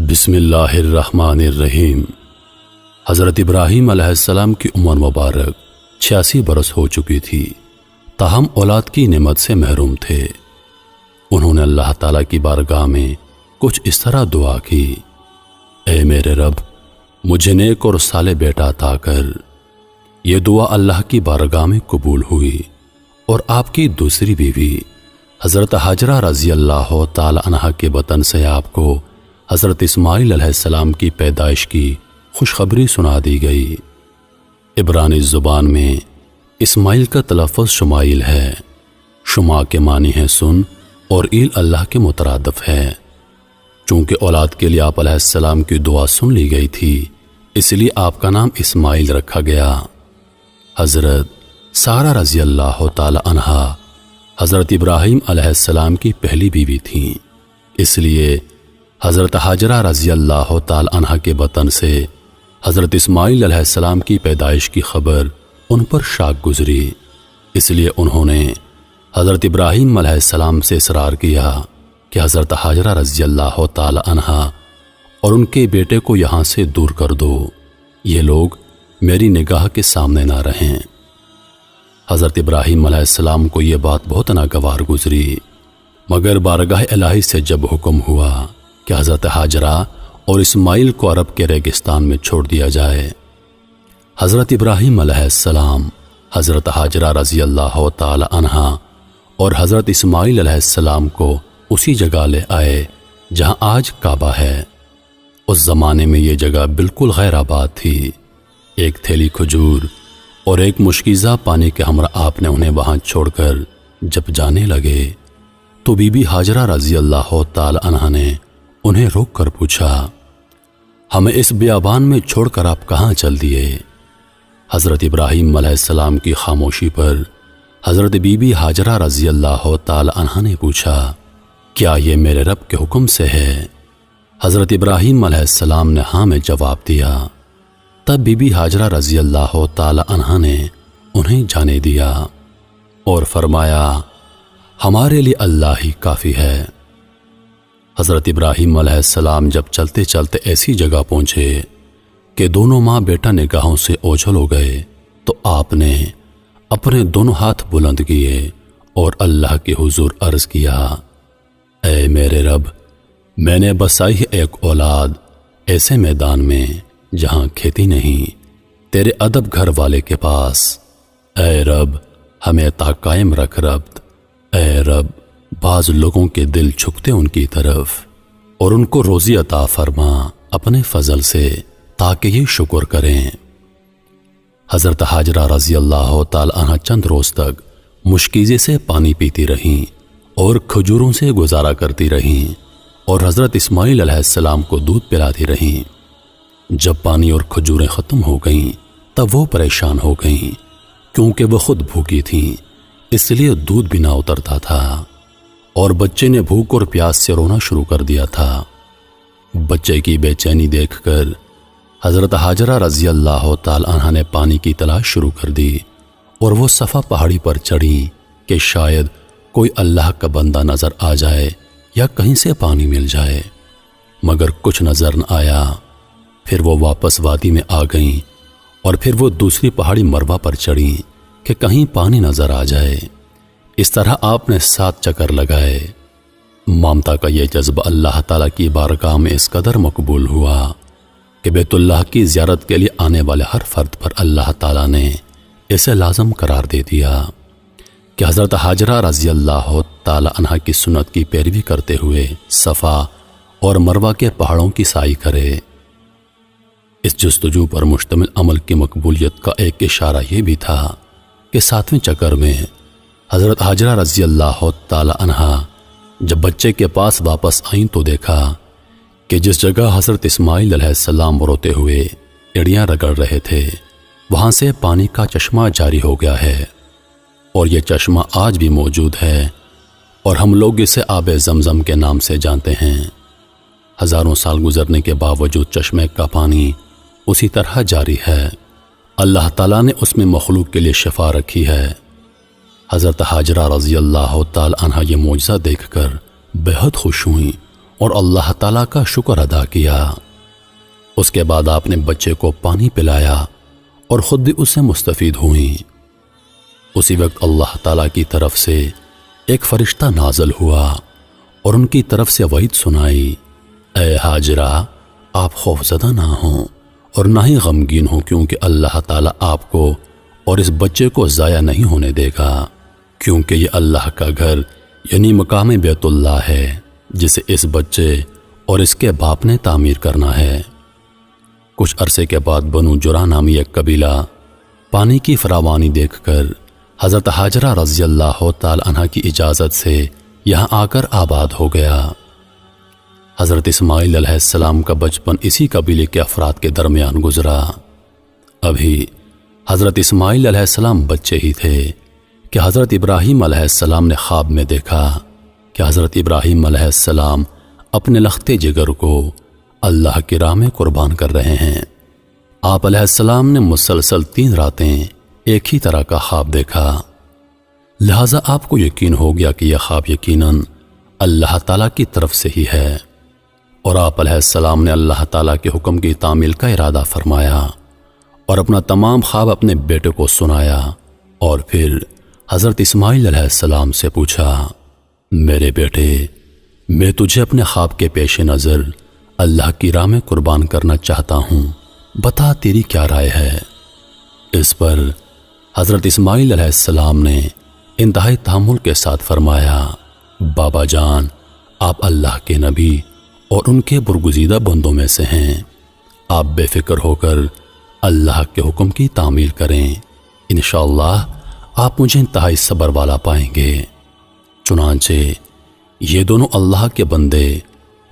بسم اللہ الرحمن الرحیم۔ حضرت ابراہیم علیہ السلام کی عمر مبارک 86 برس ہو چکی تھی، تاہم اولاد کی نعمت سے محروم تھے۔ انہوں نے اللہ تعالیٰ کی بارگاہ میں کچھ اس طرح دعا کی: اے میرے رب، مجھے نیک اور صالح بیٹا عطا کر۔ یہ دعا اللہ کی بارگاہ میں قبول ہوئی اور آپ کی دوسری بیوی حضرت حاجرہ رضی اللہ تعالی عنہا کے بطن سے آپ کو حضرت اسماعیل علیہ السلام کی پیدائش کی خوشخبری سنا دی گئی۔ عبرانی زبان میں اسماعیل کا تلفظ شمائل ہے۔ شما کے معنی ہے سن اور ایل اللہ کے مترادف ہے۔ چونکہ اولاد کے لیے آپ علیہ السلام کی دعا سن لی گئی تھی، اس لیے آپ کا نام اسماعیل رکھا گیا۔ حضرت سارہ رضی اللہ تعالی عنہا حضرت ابراہیم علیہ السلام کی پہلی بیوی تھیں، اس لیے حضرت حاجرہ رضی اللہ تعالی عنہا کے بطن سے حضرت اسماعیل علیہ السلام کی پیدائش کی خبر ان پر شاک گزری۔ اس لیے انہوں نے حضرت ابراہیم علیہ السلام سے اصرار کیا کہ حضرت حاجرہ رضی اللہ تعالی عنہا اور ان کے بیٹے کو یہاں سے دور کر دو، یہ لوگ میری نگاہ کے سامنے نہ رہیں۔ حضرت ابراہیم علیہ السلام کو یہ بات بہت ناگوار گزری، مگر بارگاہ الہی سے جب حکم ہوا کہ حضرت حاجرہ اور اسماعیل کو عرب کے ریگستان میں چھوڑ دیا جائے، حضرت ابراہیم علیہ السلام حضرت حاجرہ رضی اللہ تعالی عنہا اور حضرت اسماعیل علیہ السلام کو اسی جگہ لے آئے جہاں آج کعبہ ہے۔ اس زمانے میں یہ جگہ بالکل غیر آباد تھی۔ ایک تھیلی کھجور اور ایک مشکیزہ پانی کے ہمراہ آپ نے انہیں وہاں چھوڑ کر جب جانے لگے تو بی بی حاجرہ رضی اللہ تعالی عنہا نے انہیں روک کر پوچھا: ہمیں اس بیابان میں چھوڑ کر آپ کہاں چل دیے؟ حضرت ابراہیم علیہ السلام کی خاموشی پر حضرت بی بی حاجرہ رضی اللہ تعالی عنہا نے پوچھا: کیا یہ میرے رب کے حکم سے ہے؟ حضرت ابراہیم علیہ السلام نے ہاں میں جواب دیا۔ تب بی بی حاجرہ رضی اللہ تعالی عنہا نے انہیں جانے دیا اور فرمایا: ہمارے لیے اللہ ہی کافی ہے۔ حضرت ابراہیم علیہ السلام جب چلتے چلتے ایسی جگہ پہنچے کہ دونوں ماں بیٹا نگاہوں سے اوجھل ہو گئے تو آپ نے اپنے دونوں ہاتھ بلند کیے اور اللہ کے حضور عرض کیا: اے میرے رب، میں نے بسائی ہے ایک اولاد ایسے میدان میں جہاں کھیتی نہیں، تیرے ادب گھر والے کے پاس۔ اے رب، ہمیں تا قائم رکھ رب۔ اے رب، بعض لوگوں کے دل جھکتے ان کی طرف، اور ان کو روزی عطا فرما اپنے فضل سے تاکہ یہ شکر کریں۔ حضرت حاجرہ رضی اللہ تعالی عنہا چند روز تک مشکیزے سے پانی پیتی رہیں اور کھجوروں سے گزارا کرتی رہیں اور حضرت اسماعیل علیہ السلام کو دودھ پلاتی رہیں۔ جب پانی اور کھجوریں ختم ہو گئیں تب وہ پریشان ہو گئیں، کیونکہ وہ خود بھوکی تھیں، اس لیے دودھ بھی نہ اترتا تھا، اور بچے نے بھوک اور پیاس سے رونا شروع کر دیا تھا۔ بچے کی بے چینی دیکھ کر حضرت حاجرہ رضی اللہ تعالی عنہا نے پانی کی تلاش شروع کر دی اور وہ صفا پہاڑی پر چڑھی کہ شاید کوئی اللہ کا بندہ نظر آ جائے یا کہیں سے پانی مل جائے، مگر کچھ نظر نہ آیا۔ پھر وہ واپس وادی میں آ گئیں اور پھر وہ دوسری پہاڑی مروہ پر چڑھیں کہ کہیں پانی نظر آ جائے۔ اس طرح آپ نے 7 چکر لگائے۔ مامتا کا یہ جذبہ اللہ تعالیٰ کی بارگاہ میں اس قدر مقبول ہوا کہ بیت اللہ کی زیارت کے لیے آنے والے ہر فرد پر اللہ تعالیٰ نے اسے لازم قرار دے دیا کہ حضرت حاجرہ رضی اللہ تعالی عنہا کی سنت کی پیروی کرتے ہوئے صفا اور مروہ کے پہاڑوں کی سائی کرے۔ اس جستجو پر مشتمل عمل کی مقبولیت کا ایک اشارہ یہ بھی تھا کہ 7ویں چکر میں حضرت حاجرہ رضی اللہ تعالی عنہا جب بچے کے پاس واپس آئیں تو دیکھا کہ جس جگہ حضرت اسماعیل علیہ السلام روتے ہوئے ایڑیاں رگڑ رہے تھے وہاں سے پانی کا چشمہ جاری ہو گیا ہے، اور یہ چشمہ آج بھی موجود ہے اور ہم لوگ اسے آب زمزم کے نام سے جانتے ہیں۔ ہزاروں سال گزرنے کے باوجود چشمے کا پانی اسی طرح جاری ہے۔ اللہ تعالیٰ نے اس میں مخلوق کے لیے شفا رکھی ہے۔ حضرت حاجرہ رضی اللہ تعالی عنہا یہ معجزہ دیکھ کر بہت خوش ہوئیں اور اللہ تعالیٰ کا شکر ادا کیا۔ اس کے بعد آپ نے بچے کو پانی پلایا اور خود بھی اس سے مستفید ہوئیں۔ اسی وقت اللہ تعالیٰ کی طرف سے ایک فرشتہ نازل ہوا اور ان کی طرف سے وعید سنائی، اے ہاجرہ، آپ خوفزدہ نہ ہوں اور نہ ہی غمگین ہوں، کیونکہ اللہ تعالیٰ آپ کو اور اس بچے کو ضائع نہیں ہونے دے گا، کیونکہ یہ اللہ کا گھر یعنی مقام بیت اللہ ہے جسے اس بچے اور اس کے باپ نے تعمیر کرنا ہے۔ کچھ عرصے کے بعد بنو جرح نامی ایک قبیلہ پانی کی فراوانی دیکھ کر حضرت ہاجرہ رضی اللہ تعالی عنہ کی اجازت سے یہاں آ کر آباد ہو گیا۔ حضرت اسماعیل علیہ السلام کا بچپن اسی قبیلے کے افراد کے درمیان گزرا۔ ابھی حضرت اسماعیل علیہ السلام بچے ہی تھے کہ حضرت ابراہیم علیہ السلام نے خواب میں دیکھا کہ حضرت ابراہیم علیہ السلام اپنے لختے جگر کو اللہ کی راہ میں قربان کر رہے ہیں۔ آپ علیہ السلام نے مسلسل 3 راتیں ایک ہی طرح کا خواب دیکھا، لہذا آپ کو یقین ہو گیا کہ یہ خواب یقیناً اللہ تعالیٰ کی طرف سے ہی ہے، اور آپ علیہ السلام نے اللہ تعالیٰ کے حکم کی تعمیل کا ارادہ فرمایا اور اپنا تمام خواب اپنے بیٹے کو سنایا، اور پھر حضرت اسماعیل علیہ السلام سے پوچھا، میرے بیٹے، میں تجھے اپنے خواب کے پیش نظر اللہ کی راہ میں قربان کرنا چاہتا ہوں، بتا تیری کیا رائے ہے؟ اس پر حضرت اسماعیل علیہ السلام نے انتہائی تحمل کے ساتھ فرمایا، بابا جان، آپ اللہ کے نبی اور ان کے برگزیدہ بندوں میں سے ہیں، آپ بے فکر ہو کر اللہ کے حکم کی تعمیل کریں، انشاءاللہ آپ مجھے انتہائی صبر والا پائیں گے۔ چنانچہ یہ دونوں اللہ کے بندے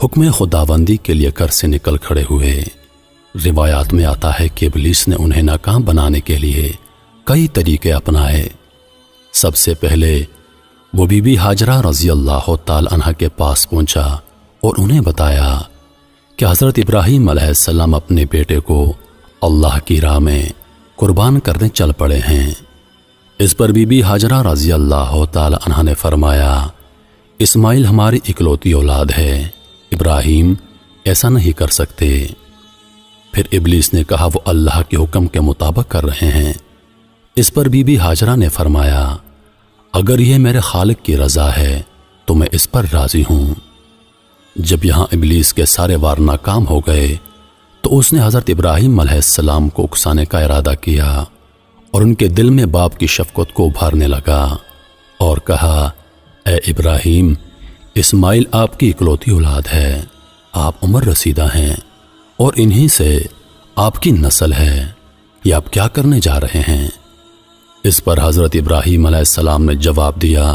حکم خداوندی کے لیے گھر سے نکل کھڑے ہوئے۔ روایات میں آتا ہے کہ ابلیس نے انہیں ناکام بنانے کے لیے کئی طریقے اپنائے۔ سب سے پہلے وہ بی بی ہاجرہ رضی اللہ تعالی عنہ کے پاس پہنچا اور انہیں بتایا کہ حضرت ابراہیم علیہ السلام اپنے بیٹے کو اللہ کی راہ میں قربان کرنے چل پڑے ہیں۔ اس پر بی بی ہاجرہ رضی اللہ تعالی عنہ نے فرمایا، اسماعیل ہماری اکلوتی اولاد ہے، ابراہیم ایسا نہیں کر سکتے۔ پھر ابلیس نے کہا، وہ اللہ کے حکم کے مطابق کر رہے ہیں۔ اس پر بی بی ہاجرہ نے فرمایا، اگر یہ میرے خالق کی رضا ہے تو میں اس پر راضی ہوں۔ جب یہاں ابلیس کے سارے وار ناکام ہو گئے تو اس نے حضرت ابراہیم علیہ السلام کو اکسانے کا ارادہ کیا اور ان کے دل میں باپ کی شفقت کو ابھارنے لگا اور کہا، اے ابراہیم، اسماعیل آپ کی اکلوتی اولاد ہے، آپ عمر رسیدہ ہیں اور انہی سے آپ کی نسل ہے، یہ آپ کیا کرنے جا رہے ہیں؟ اس پر حضرت ابراہیم علیہ السلام نے جواب دیا،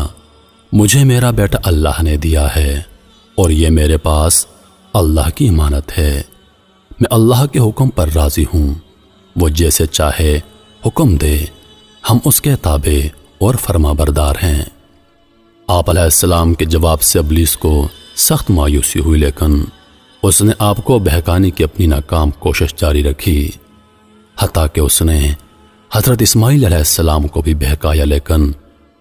مجھے میرا بیٹا اللہ نے دیا ہے اور یہ میرے پاس اللہ کی امانت ہے، میں اللہ کے حکم پر راضی ہوں، وہ جیسے چاہے حکم دے، ہم اس کے تابع اور فرما بردار ہیں۔ آپ علیہ السلام کے جواب سے ابلیس کو سخت مایوسی ہوئی، لیکن اس نے آپ کو بہکانے کی اپنی ناکام کوشش جاری رکھی، حتیٰ کہ اس نے حضرت اسماعیل علیہ السلام کو بھی بہکایا، لیکن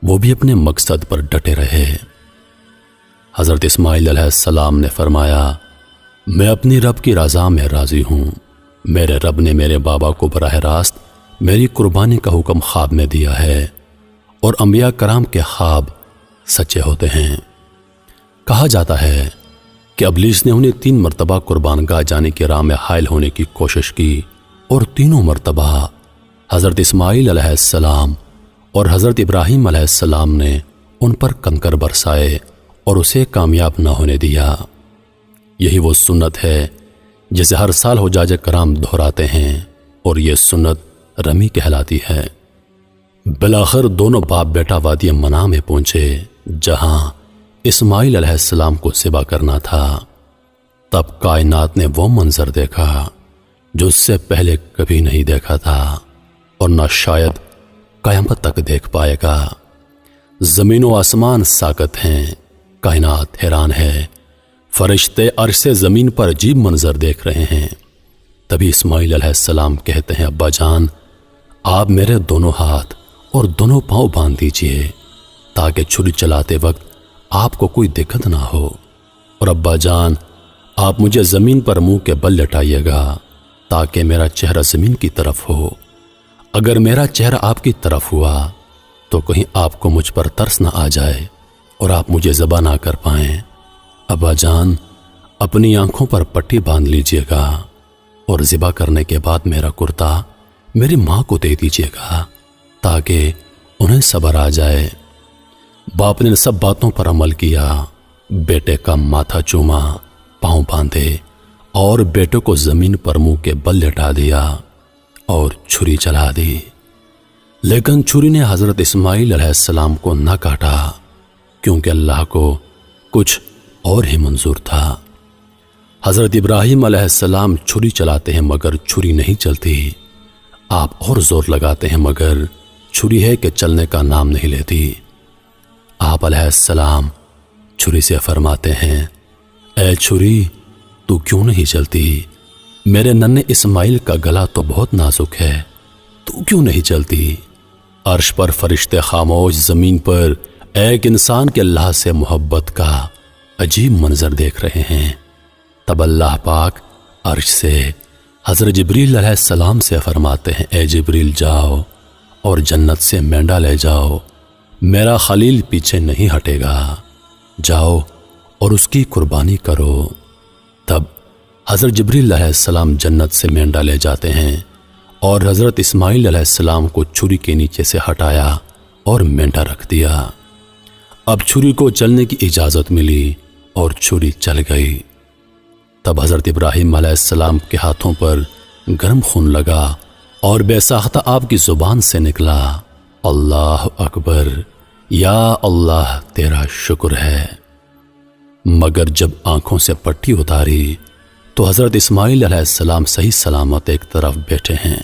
وہ بھی اپنے مقصد پر ڈٹے رہے۔ حضرت اسماعیل علیہ السلام نے فرمایا، میں اپنی رب کی رضا میں راضی ہوں، میرے رب نے میرے بابا کو براہ راست میری قربانی کا حکم خواب میں دیا ہے، اور انبیاء کرام کے خواب سچے ہوتے ہیں۔ کہا جاتا ہے کہ ابلیس نے انہیں 3 مرتبہ قربان گاہ جانے کی راہ میں حائل ہونے کی کوشش کی، اور تینوں مرتبہ حضرت اسماعیل علیہ السلام اور حضرت ابراہیم علیہ السلام نے ان پر کنکر برسائے اور اسے کامیاب نہ ہونے دیا۔ یہی وہ سنت ہے جسے ہر سال حجاج کرام دہراتے ہیں، اور یہ سنت رمی کہلاتی ہے۔ بالآخر دونوں باپ بیٹا وادی منا میں پہنچے، جہاں اسماعیل علیہ السلام کو ذبح کرنا تھا۔ تب کائنات نے وہ منظر دیکھا جو اس سے پہلے کبھی نہیں دیکھا تھا اور نہ شاید قیامت تک دیکھ پائے گا۔ زمین و آسمان ساکت ہیں، کائنات حیران ہے، فرشتے عرش سے زمین پر عجیب منظر دیکھ رہے ہیں۔ تبھی اسماعیل علیہ السلام کہتے ہیں، ابا جان، آپ میرے دونوں ہاتھ اور دونوں پاؤں باندھ دیجئے تاکہ چھری چلاتے وقت آپ کو کوئی دقت نہ ہو، اور ابا جان، آپ مجھے زمین پر منہ کے بل لٹائیے گا تاکہ میرا چہرہ زمین کی طرف ہو۔ اگر میرا چہرہ آپ کی طرف ہوا تو کہیں آپ کو مجھ پر ترس نہ آ جائے اور آپ مجھے ذبح نہ کر پائیں۔ ابا جان، اپنی آنکھوں پر پٹی باندھ لیجئے گا اور ذبح کرنے کے بعد میرا کرتا میری ماں کو دے دیجئے گا تاکہ انہیں صبر آ جائے۔ باپ نے سب باتوں پر عمل کیا، بیٹے کا ماتھا چوما، پاؤں باندھے اور بیٹے کو زمین پر منہ کے بل لٹا دیا اور چھری چلا دی، لیکن چھری نے حضرت اسماعیل علیہ السلام کو نہ کاٹا کیونکہ اللہ کو کچھ اور ہی منظور تھا۔ حضرت ابراہیم علیہ السلام چھری چلاتے ہیں مگر چھری نہیں چلتی، آپ اور زور لگاتے ہیں مگر چھری ہے کہ چلنے کا نام نہیں لیتی۔ آپ علیہ السلام چھری سے فرماتے ہیں، اے چھری، تو کیوں نہیں چلتی؟ میرے ننھے اسماعیل کا گلا تو بہت نازک ہے، تو کیوں نہیں چلتی؟ عرش پر فرشتے خاموش، زمین پر ایک انسان کے اللہ سے محبت کا عجیب منظر دیکھ رہے ہیں۔ تب اللہ پاک عرش سے حضرت جبریل علیہ السلام سے فرماتے ہیں، اے جبریل جاؤ اور جنت سے مینڈا لے جاؤ، میرا خلیل پیچھے نہیں ہٹے گا، جاؤ اور اس کی قربانی کرو۔ تب حضرت جبریل علیہ السلام جنت سے مینڈا لے جاتے ہیں اور حضرت اسماعیل علیہ السلام کو چھری کے نیچے سے ہٹایا اور مینڈا رکھ دیا۔ اب چھری کو چلنے کی اجازت ملی اور چھری چل گئی۔ تب حضرت ابراہیم علیہ السلام کے ہاتھوں پر گرم خون لگا اور بے ساختہ آپ کی زبان سے نکلا، اللہ اکبر، یا اللہ تیرا شکر ہے۔ مگر جب آنکھوں سے پٹی اتاری تو حضرت اسماعیل علیہ السلام صحیح سلامت ایک طرف بیٹھے ہیں۔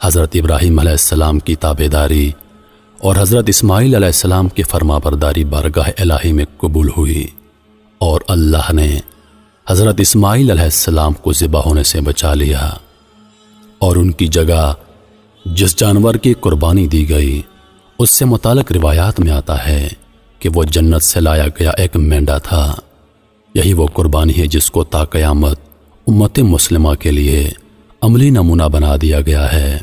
حضرت ابراہیم علیہ السلام کی تابعداری اور حضرت اسماعیل علیہ السلام کی فرمانبرداری بارگاہ الہی میں قبول ہوئی اور اللہ نے حضرت اسماعیل علیہ السلام کو ذبح ہونے سے بچا لیا، اور ان کی جگہ جس جانور کی قربانی دی گئی اس سے متعلق روایات میں آتا ہے کہ وہ جنت سے لایا گیا ایک مینڈا تھا۔ یہی وہ قربانی ہے جس کو تا قیامت امت مسلمہ کے لیے عملی نمونہ بنا دیا گیا ہے۔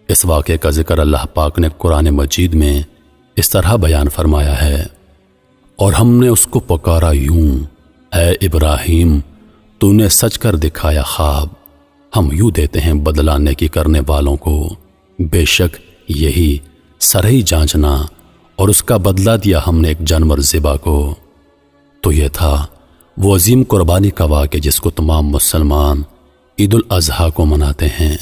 اس واقعے کا ذکر اللہ پاک نے قرآن مجید میں اس طرح بیان فرمایا ہے، اور ہم نے اس کو پکارا یوں، اے ابراہیم، تو نے سچ کر دکھایا خواب، ہم یوں دیتے ہیں بدلہ نیکی کرنے والوں کو، بے شک یہی سرہی جانچنا، اور اس کا بدلہ دیا ہم نے ایک جانور ذبح کو۔ تو یہ تھا وہ عظیم قربانی کا واقعہ جس کو تمام مسلمان عید الاضحیٰ کو مناتے ہیں۔